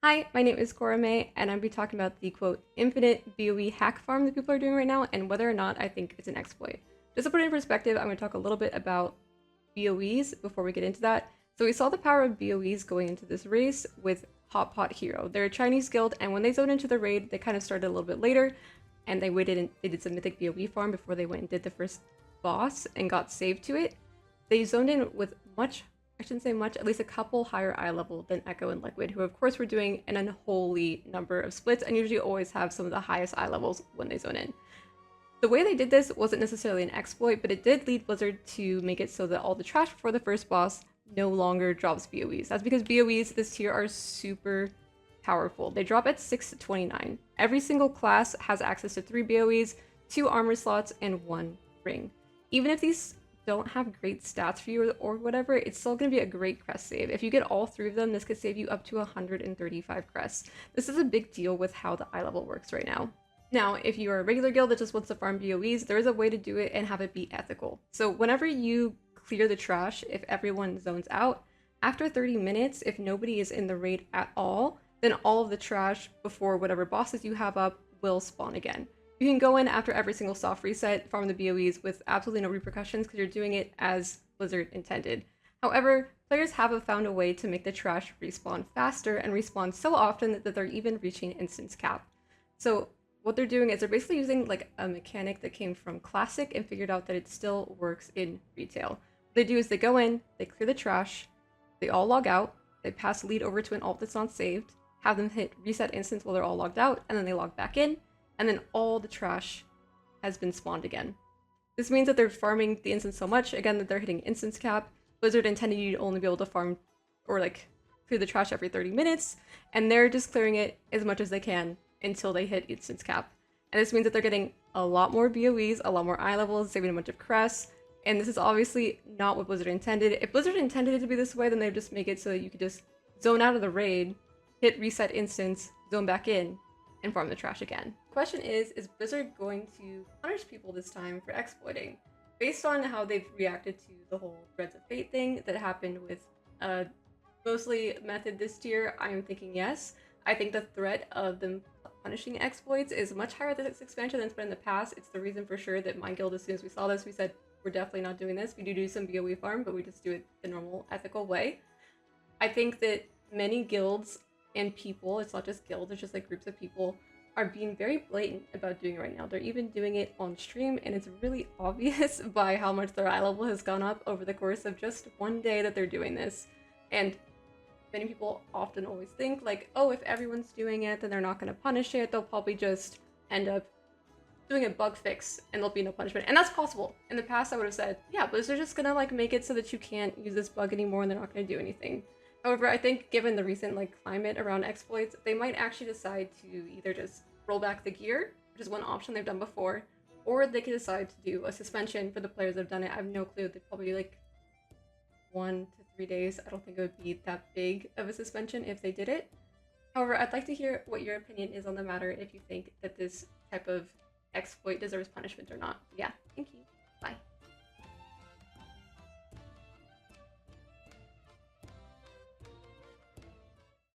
Hi, my name is Cora May, and I'll be talking about the quote infinite BOE hack farm that people are doing right now and whether or not I think it's an exploit. Just to put it in perspective, I'm going to talk a little bit about BOEs before we get into that. So we saw the power of BOEs going into this race with Hot Pot Hero. They're a Chinese guild, and when they zoned into the raid, they kind of started a little bit later, and they waited and they did some mythic BOE farm before they went and did the first boss and got saved to it. They zoned in with I shouldn't say much, at least a couple higher eye level than Echo and Liquid, who of course were doing an unholy number of splits and usually always have some of the highest eye levels when they zone in. The way they did this wasn't necessarily an exploit, but it did lead Blizzard to make it so that all the trash before the first boss no longer drops BOEs. That's because BOEs this tier are super powerful. They drop at 6 to 29. Every single class has access to 3 BOEs, 2 armor slots, and 1 ring. Even if these don't have great stats for you or whatever, it's still going to be a great crest save. If you get all 3 of them, this could save you up to 135 crests. This is a big deal with how the eye level works right now. Now, if you are a regular guild that just wants to farm BOEs, there is a way to do it and have it be ethical. So whenever you clear the trash, if everyone zones out, after 30 minutes, if nobody is in the raid at all, then all of the trash before whatever bosses you have up will spawn again. You can go in after every single soft reset, farm the BOEs with absolutely no repercussions because you're doing it as Blizzard intended. However, players have found a way to make the trash respawn faster and respawn so often that they're even reaching instance cap. So what they're doing is they're basically using like a mechanic that came from Classic and figured out that it still works in retail. What they do is they go in, they clear the trash, they all log out, they pass lead over to an alt that's not saved, have them hit reset instance while they're all logged out, and then they log back in, and then all the trash has been spawned again. This means that they're farming the instance so much, again, that they're hitting instance cap. Blizzard intended you to only be able to farm or like clear the trash every 30 minutes, and they're just clearing it as much as they can until they hit instance cap. And this means that they're getting a lot more BOEs, a lot more eye levels, saving a bunch of crests, and this is obviously not what Blizzard intended. If Blizzard intended it to be this way, then they'd just make it so that you could just zone out of the raid, hit reset instance, zone back in, and farm the trash again. Question is Blizzard going to punish people this time for exploiting? Based on how they've reacted to the whole Threads of Fate thing that happened with mostly Method this tier, I am thinking yes. I think the threat of them punishing exploits is much higher this expansion than it's been in the past. It's the reason for sure that my guild, as soon as we saw this, we said, we're definitely not doing this. We do some BOE farm, but we just do it the normal ethical way. I think that many guilds and people, it's not just guilds, it's just like groups of people, are being very blatant about doing it right now. They're even doing it on stream, and it's really obvious by how much their eye level has gone up over the course of just one day that they're doing this. And many people often always think like, oh, if everyone's doing it, then they're not going to punish it. They'll probably just end up doing a bug fix and there'll be no punishment. And that's possible. In the past, I would have said, yeah, but they're just going to like make it so that you can't use this bug anymore and they're not going to do anything. However, I think given the recent like climate around exploits, they might actually decide to either just roll back the gear, which is one option they've done before, or they could decide to do a suspension for the players that have done it. I have no clue. They'd probably like 1 to 3 days. I don't think it would be that big of a suspension if they did it. However, I'd like to hear what your opinion is on the matter, if you think that this type of exploit deserves punishment or not. Yeah, thank you.